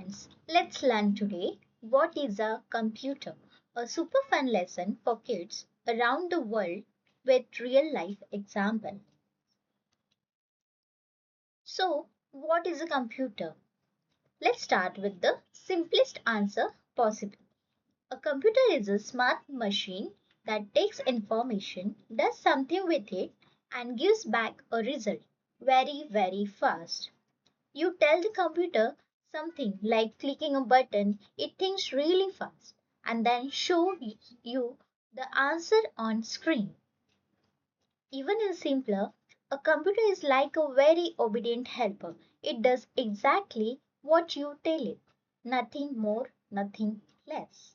friends, let's learn today what is a computer, a super fun lesson for kids around the world with real life example. So, what is a computer? Let's start with the simplest answer possible. A computer is a smart machine that takes information, does something with it, and gives back a result very fast. You tell the computer something like clicking a button, it thinks really fast and then shows you the answer on screen. Even in simpler, a computer is like a very obedient helper. It does exactly what you tell it. Nothing more, nothing less.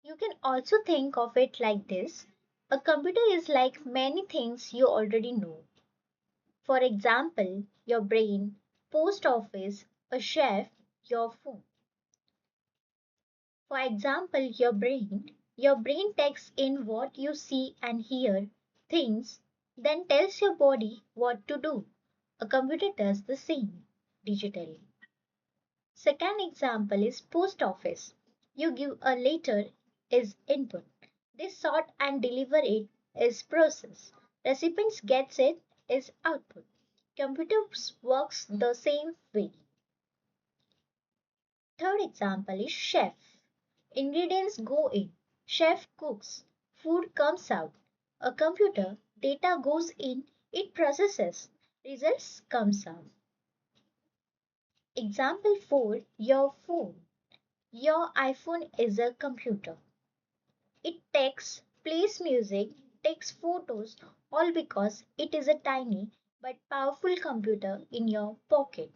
You can also think of it like this. A computer is like many things you already know. For example, your brain, post office, a chef, your phone. For example, your brain takes in what you see and hear, things, then tells your body what to do. A computer does the same digitally. Second example is post office. You give a letter is input. They sort and deliver it is process. Recipients gets it is output. Computers works the same way. Third example is chef. Ingredients go in. Chef cooks. Food comes out. A computer, data goes in, it processes. Results comes out. Example 4, your phone. Your iPhone is a computer. It takes, plays music, takes photos, all because it is a tiny but powerful computer in your pocket.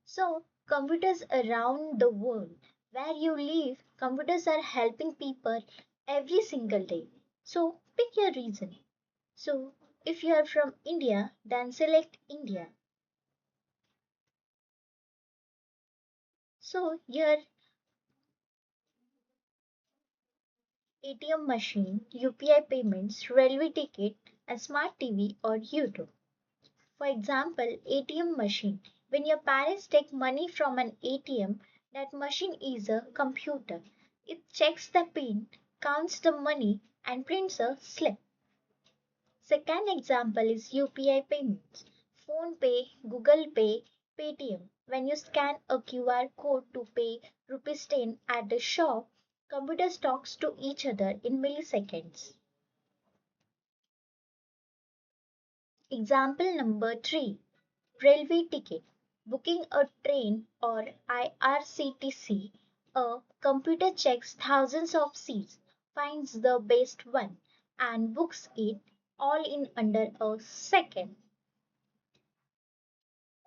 So, computers around the world where you live, computers are helping people every single day. So, pick your reason. So, if you are from India, then select India. So, your ATM machine, UPI payments, railway ticket, a smart TV, or YouTube. For example, ATM machine. When your parents take money from an ATM, that machine is a computer. It checks the pin, counts the money, and prints a slip. Second example is UPI payments. Phone Pay, Google Pay, Paytm. When you scan a QR code to pay rupees 10 at the shop, computers talks to each other in milliseconds. Example number 3. Railway ticket. Booking a train or IRCTC, a computer checks thousands of seats, finds the best one, and books it all in under a second.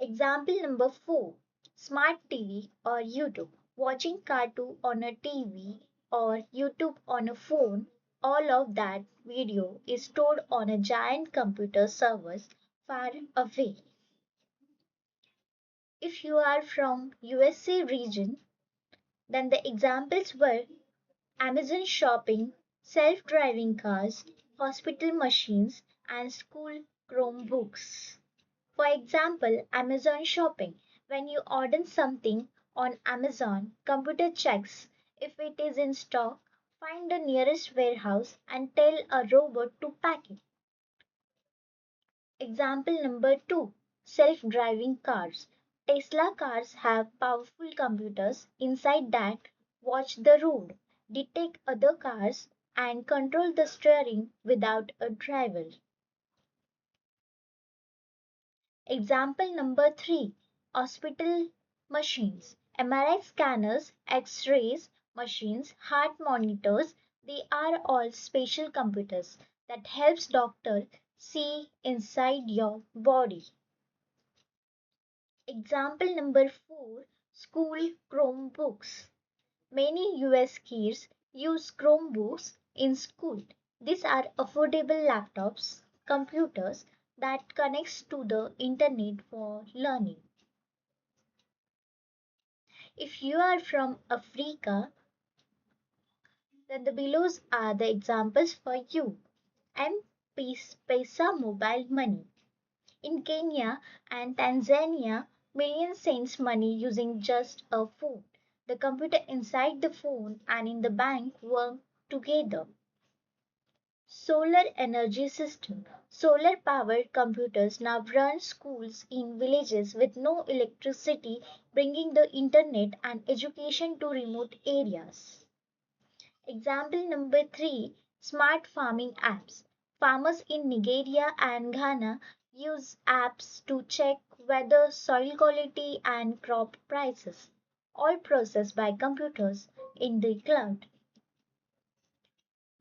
Example number 4. Smart TV or YouTube. Watching cartoon on a TV or YouTube on a phone, all of that video is stored on a giant computer servers far away. If you are from USA region, then the examples were Amazon shopping, self-driving cars, hospital machines, and school Chromebooks. For example, Amazon shopping. When you order something on Amazon, computer checks if it is in stock, find the nearest warehouse and tell a robot to pack it. Example number 2, self-driving cars. Tesla cars have powerful computers inside that watch the road, detect other cars, and control the steering without a driver. Example number 3, hospital machines. MRI scanners, X-rays machines, heart monitors, they are all special computers that helps doctor see inside your body. Example number 4, school Chromebooks. Many US kids use Chromebooks in school. These are affordable laptops, computers that connects to the internet for learning. If you are from Africa, Then the belows are the examples for you. M-Pesa mobile money. In Kenya and Tanzania, millions sends money using just a phone. The computer inside the phone and in the bank work together. Solar energy system. Solar powered computers now run schools in villages with no electricity, bringing the internet and education to remote areas. Example number 3, smart farming apps. Farmers in Nigeria and Ghana use apps to check weather, soil quality, and crop prices, all processed by computers in the cloud.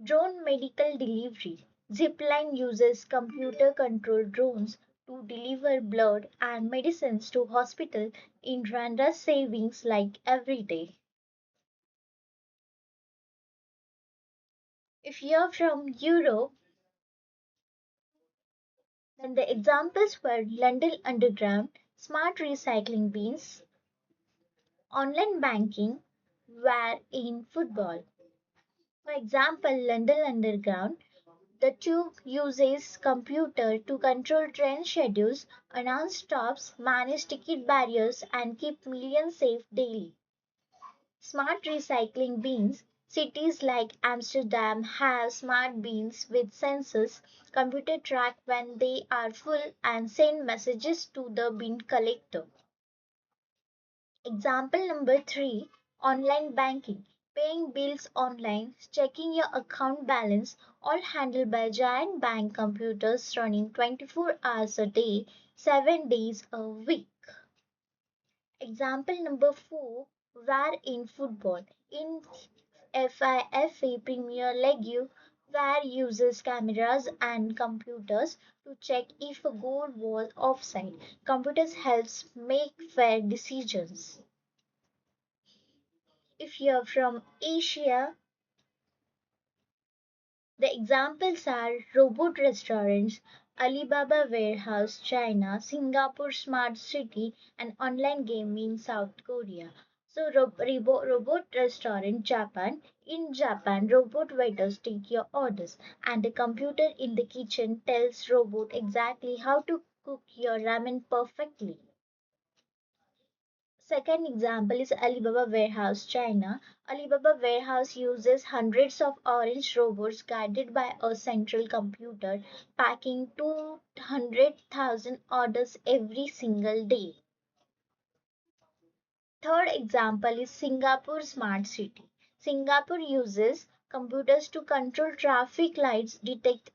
Drone medical delivery. Zipline uses computer controlled drones to deliver blood and medicines to hospitals in Rwanda, savings like every day. If you're from Europe, then the examples were London Underground, smart recycling bins, online banking, were in football. For example, London Underground, the tube uses computer to control train schedules, announce stops, manage ticket barriers, and keep millions safe daily. Smart recycling bins. Cities like Amsterdam have smart bins with sensors. Computer track when they are full and send messages to the bin collector. Example number 3, online banking. Paying bills online, checking your account balance, all handled by giant bank computers running 24 hours a day, 7 days a week. Example number 4, VAR in football. In FIFA Premier League, VAR uses cameras and computers to check if a goal was offside. Computers helps make fair decisions. If you're from Asia, the examples are robot restaurants, Alibaba warehouse China, Singapore smart city, and online gaming South Korea. So robot restaurant Japan. In Japan, robot waiters take your orders, and the computer in the kitchen tells robot exactly how to cook your ramen perfectly. Second example is Alibaba Warehouse, China. Alibaba Warehouse uses hundreds of orange robots guided by a central computer, packing 200,000 orders every single day. Third example is Singapore Smart City. Singapore uses computers to control traffic lights, detect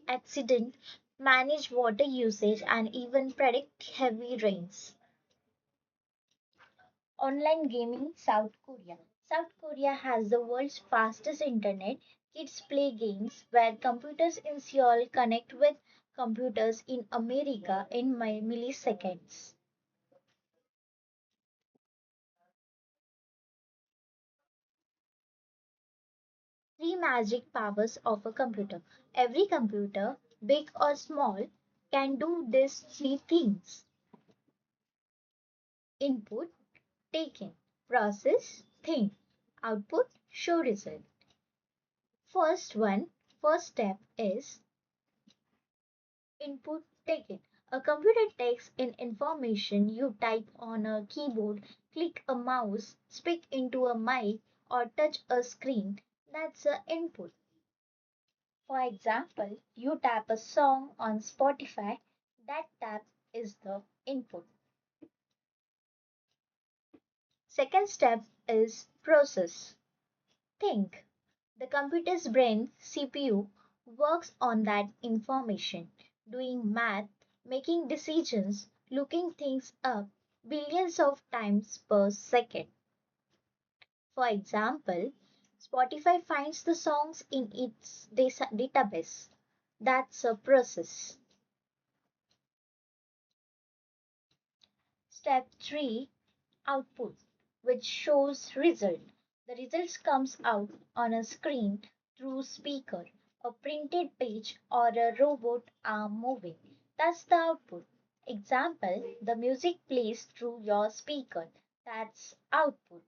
accident, manage water usage, and even predict heavy rains. Online gaming South Korea. South Korea has the world's fastest internet. Kids play games where computers in Seoul connect with computers in America in milliseconds. Three magic powers of a computer. Every computer, big or small, can do these three things. Input, taken, process, think, output, show result. First one, first step is input taken. A computer takes in information you type on a keyboard, click a mouse, speak into a mic, or touch a screen. That's the input. For example, you tap a song on Spotify, that tap is the input. Second step is process. Think. The computer's brain, CPU, works on that information, doing math, making decisions, looking things up billions of times per second. For example, Spotify finds the songs in its database. That's a process. Step 3, output, which shows result. The results comes out on a screen through speaker, a printed page, or a robot arm moving. That's the output. Example, the music plays through your speaker. That's output.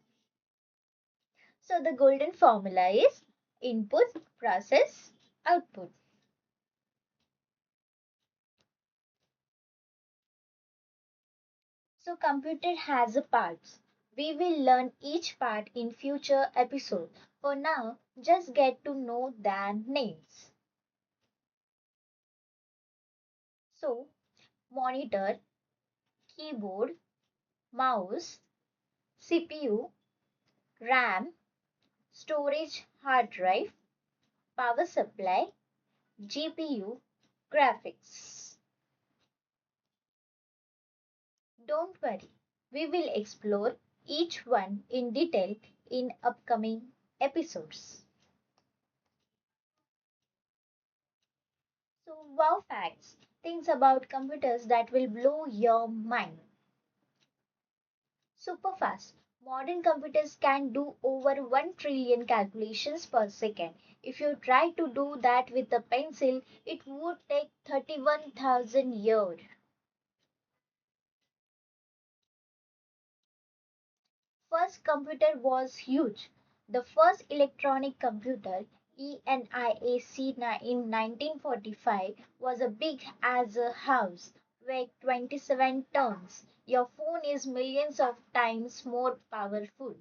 So the golden formula is input, process, output. So computer has a parts. We will learn each part in future episode. For now, just get to know their names. So monitor, keyboard, mouse, CPU, RAM, storage hard drive, power supply, GPU, graphics. Don't worry, we will explore each one in detail in upcoming episodes. So, wow facts, things about computers that will blow your mind. Super fast. Modern computers can do over 1 trillion calculations per second. If you try to do that with a pencil, it would take 31,000 years. First computer was huge. The first electronic computer, ENIAC in 1945, was as big as a house, weighed 27 tons. Your phone is millions of times more powerful.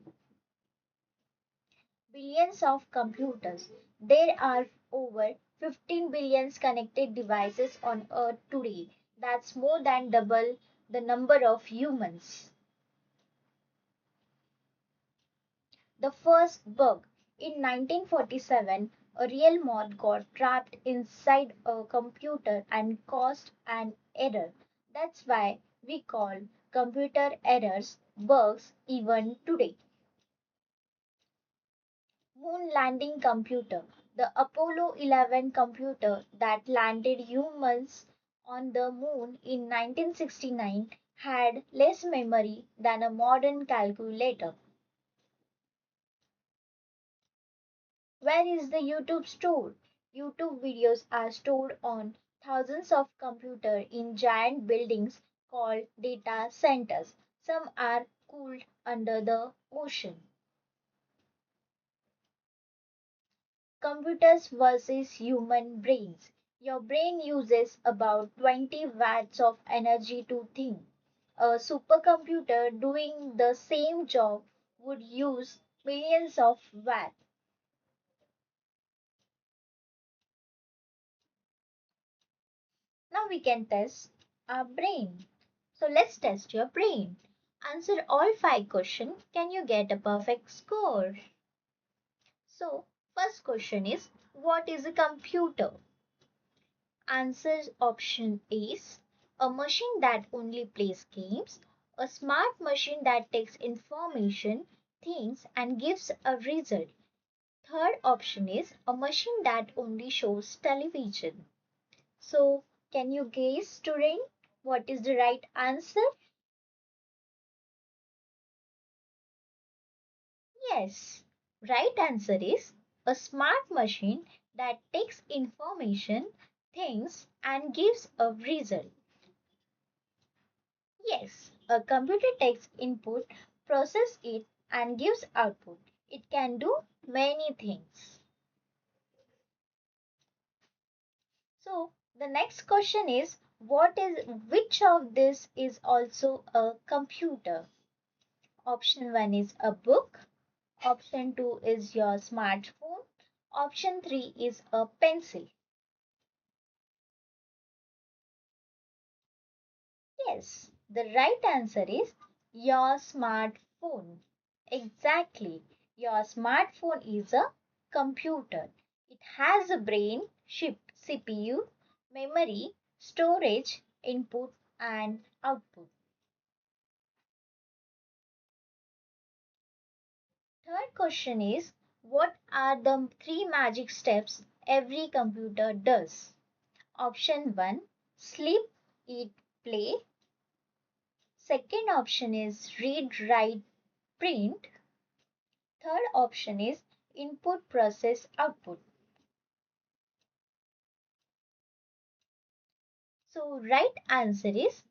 Billions of computers. There are over 15 billion connected devices on Earth today. That's more than double the number of humans. The first bug. In 1947, a real moth got trapped inside a computer and caused an error. That's why we call computer errors bugs even today. Moon landing computer. The Apollo 11 computer that landed humans on the moon in 1969 had less memory than a modern calculator. Where is the YouTube stored? YouTube videos are stored on thousands of computers in giant buildings called data centers. Some are cooled under the ocean. Computers versus human brains. Your brain uses about 20 watts of energy to think. A supercomputer doing the same job would use millions of watts. Now we can test our brain. So let's test your brain. Answer all 5 questions. Can you get a perfect score? So, first question is, what is a computer? Answer option is a machine that only plays games, a smart machine that takes information, thinks, and gives a result. Third option is a machine that only shows television. So, can you guess, student, what is the right answer? Yes, right answer is a smart machine that takes information, thinks, and gives a result. Yes, a computer takes input, processes it, and gives output. It can do many things. So, the next question is which of this is also a computer? Option 1 is a book, option 2 is your smartphone, option 3 is a pencil. Yes, the right answer is your smartphone. Exactly. Your smartphone is a computer. It has a brain, chip, CPU, memory, storage, input, and output. Third question is, what are the 3 magic steps every computer does? Option 1, sleep, eat, play. Second option is read, write, print. Third option is input, process, output. So right answer is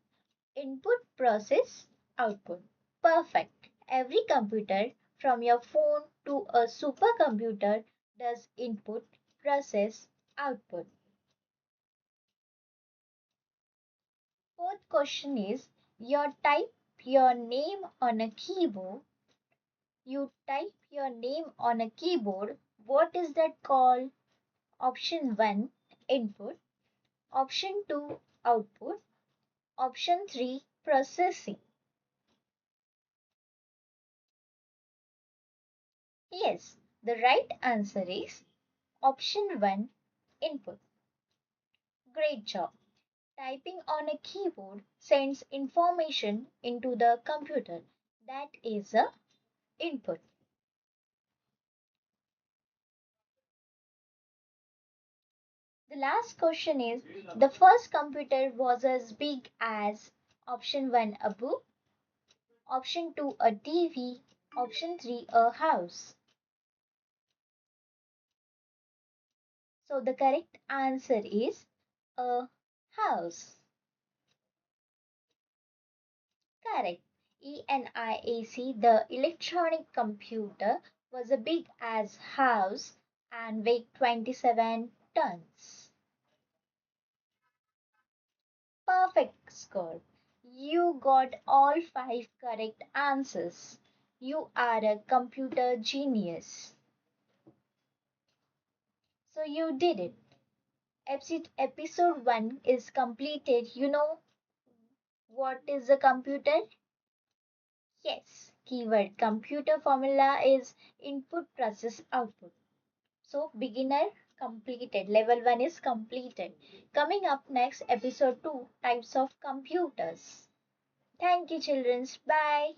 input, process, output. Perfect. Every computer from your phone to a supercomputer does input process output? Fourth question is you type your name on a keyboard. You type your name on a keyboard. What is that called? Option 1 input, option 2 output, option 3 processing. Yes, the right answer is option 1 input. Great job. Typing on a keyboard sends information into the computer. That is a input. The last question is the first computer was as big as option 1 a book, option 2 a TV, option 3 a house. So the correct answer is a house. Correct. ENIAC, the electronic computer, was as big as house and weighed 27 tons. Perfect score. You got all 5 correct answers. You are a computer genius. So you did it. Episode 1 is completed. You know what is a computer? Yes, keyword computer formula is input process output. So beginner completed, level 1 is completed. Coming up next, episode 2, types of computers. Thank you children. Bye.